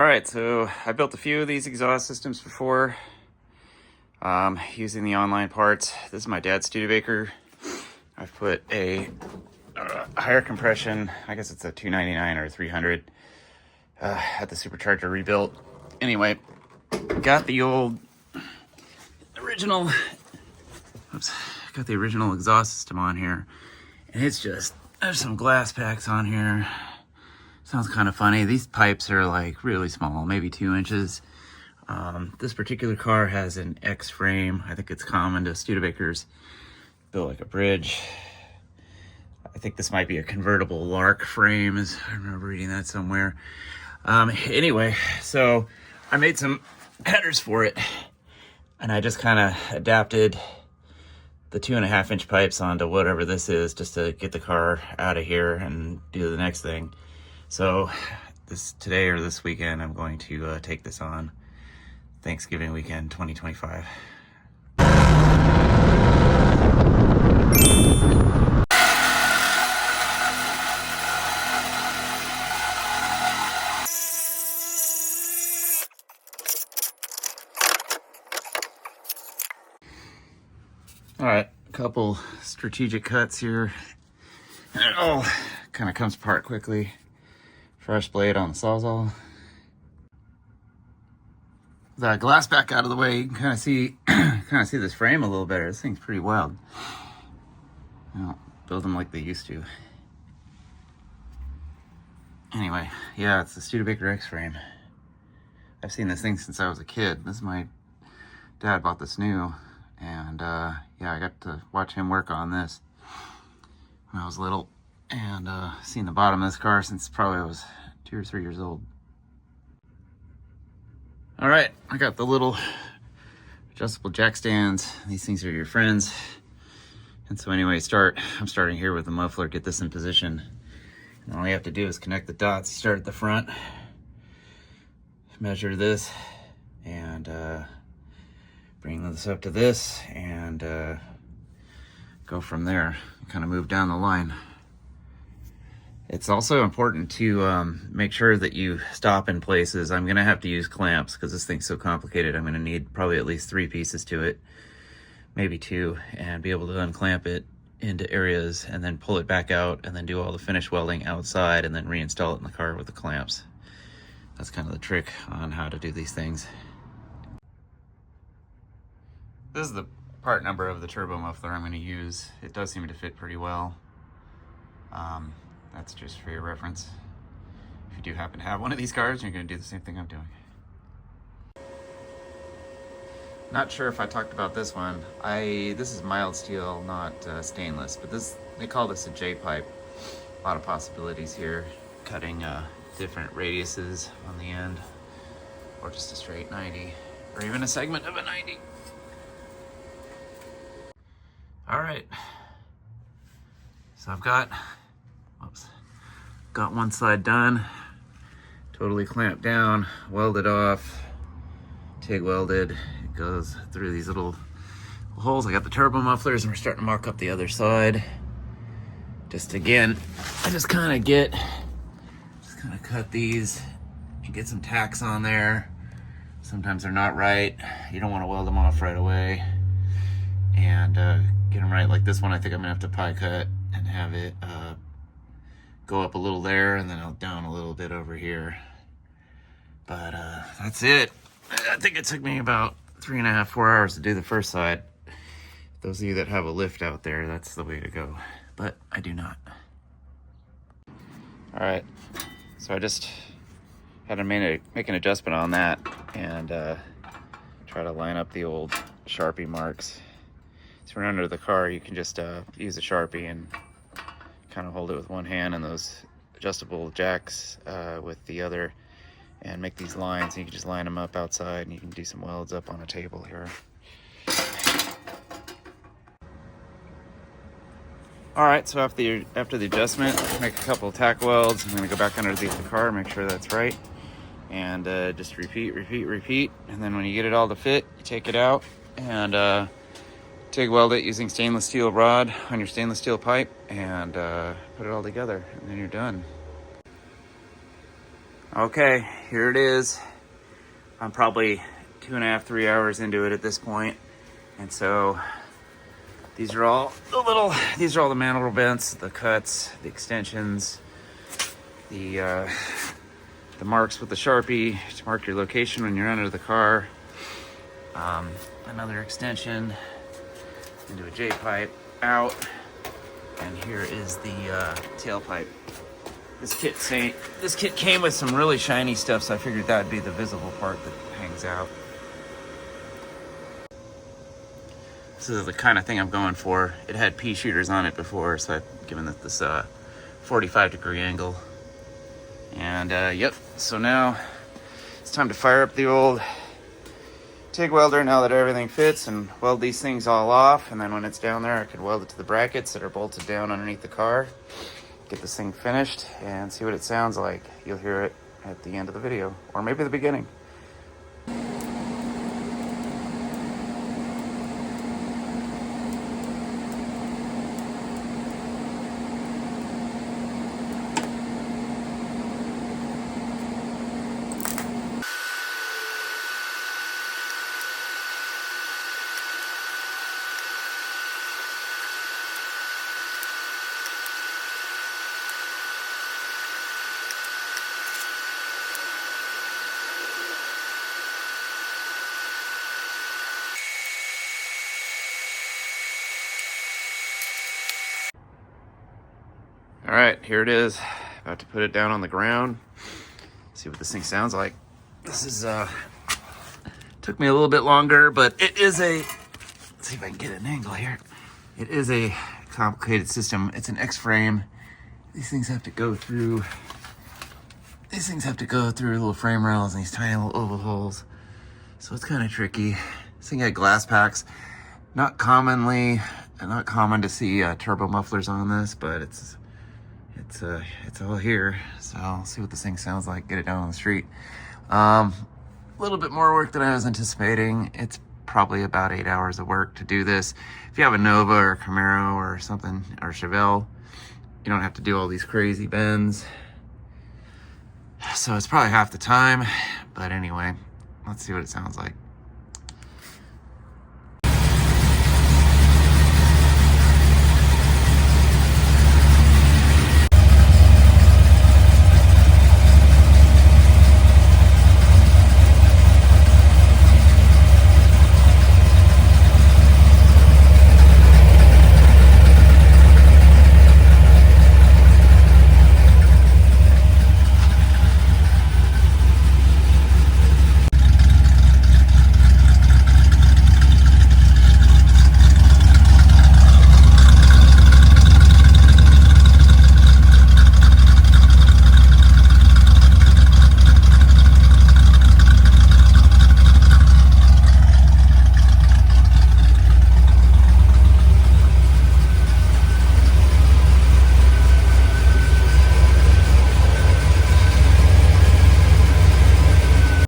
All right, so I built a few of these exhaust systems before using the online parts. This is my dad's Studebaker. I've put a higher compression, I guess it's a 299 or a 300, at the supercharger rebuilt. Anyway, got the original exhaust system on here, and it's just, there's some glass packs on here. Sounds kind of funny. These pipes are like really small, maybe 2 inches. This particular car has an X frame. I think it's common to Studebakers. Built like a bridge. I think this might be a convertible Lark frame, as I remember reading that somewhere. Anyway, so I made some headers for it, and I just kind of adapted the 2.5 inch pipes onto whatever this is, just to get the car out of here and do the next thing. So today or this weekend, I'm going to take this on. Thanksgiving weekend 2025. All right, a couple strategic cuts here. And it all kind of comes apart quickly. Fresh blade on the Sawzall. That glass back out of the way, you can kind of see this frame a little better. This thing's pretty wild. Well, build them like they used to. Anyway, yeah, it's the Studebaker X frame. I've seen this thing since I was a kid. This is my dad bought this new, and yeah, I got to watch him work on this when I was little, and seen the bottom of this car since probably I was 2 or 3 years old. All right, I got the little adjustable jack stands. These things are your friends. And so anyway, I'm starting here with the muffler, get this in position. And all you have to do is connect the dots. You start at the front, measure this, and bring this up to this, and go from there. Kind of move down the line. It's also important to make sure that you stop in places. I'm gonna have to use clamps because this thing's so complicated. I'm gonna need probably at least 3 pieces to it, maybe 2, and be able to unclamp it into areas and then pull it back out and then do all the finish welding outside and then reinstall it in the car with the clamps. That's kind of the trick on how to do these things. This is the part number of the turbo muffler I'm gonna use. It does seem to fit pretty well. That's just for your reference. If you do happen to have one of these cars, you're going to do the same thing I'm doing. Not sure if I talked about this one. This is mild steel, not stainless, but they call this a J-pipe. A lot of possibilities here. Cutting different radiuses on the end, or just a straight 90, or even a segment of a 90. All right. So I've got one side done, totally clamped down, welded off, TIG welded. It goes through these little holes. I got the turbo mufflers, and we're starting to mark up the other side. Just again, I just kind of cut these and get some tacks on there. Sometimes they're not right. You don't want to weld them off right away, and get them right. Like this one, I think I'm gonna have to pie cut and have it go up a little there, and then I'll down a little bit over here. But that's it. I think it took me about 3.5, 4 hours to do the first side. Those of you that have a lift out there, that's the way to go. But I do not. All right, so I just had to make an adjustment on that and try to line up the old Sharpie marks. So when under the car, you can just use a Sharpie and kind of hold it with one hand and those adjustable jacks with the other, and make these lines. You can just line them up outside, and you can do some welds up on a table here. All right, so after the adjustment, make a couple of tack welds. I'm gonna go back underneath the car, make sure that's right, and just repeat. And then when you get it all to fit, you take it out and TIG weld it using stainless steel rod on your stainless steel pipe, and put it all together, and then you're done. Okay, here it is. I'm probably 2.5, 3 hours into it at this point. And so these are all the mandrel bents, the cuts, the extensions, the marks with the Sharpie to mark your location when you're under the car. Another extension into a J-pipe out. And here is the tailpipe. This kit came with some really shiny stuff, so I figured that would be the visible part that hangs out. This is the kind of thing I'm going for. It had pea shooters on it before, so I've given it this 45-degree angle. And yep, so now it's time to fire up the old TIG welder now that everything fits, and weld these things all off. And then when it's down there, I could weld it to the brackets that are bolted down underneath the car. Get this thing finished and see what it sounds like. You'll hear it at the end of the video, or maybe the beginning. All right, here it is. About to put it down on the ground. See what this thing sounds like. This is took me a little bit longer, but it is a, let's see if I can get an angle here. It is a complicated system. It's an X-frame. These things have to go through little frame rails and these tiny little oval holes. So it's kind of tricky. This thing had glass packs. Not common to see turbo mufflers on this, but it's all here. So I'll see what this thing sounds like, get it down on the street. A little bit more work than I was anticipating. It's probably about 8 hours of work to do this. If you have a Nova or a Camaro or something, or Chevelle, you don't have to do all these crazy bends. So it's probably half the time, but anyway, let's see what it sounds like.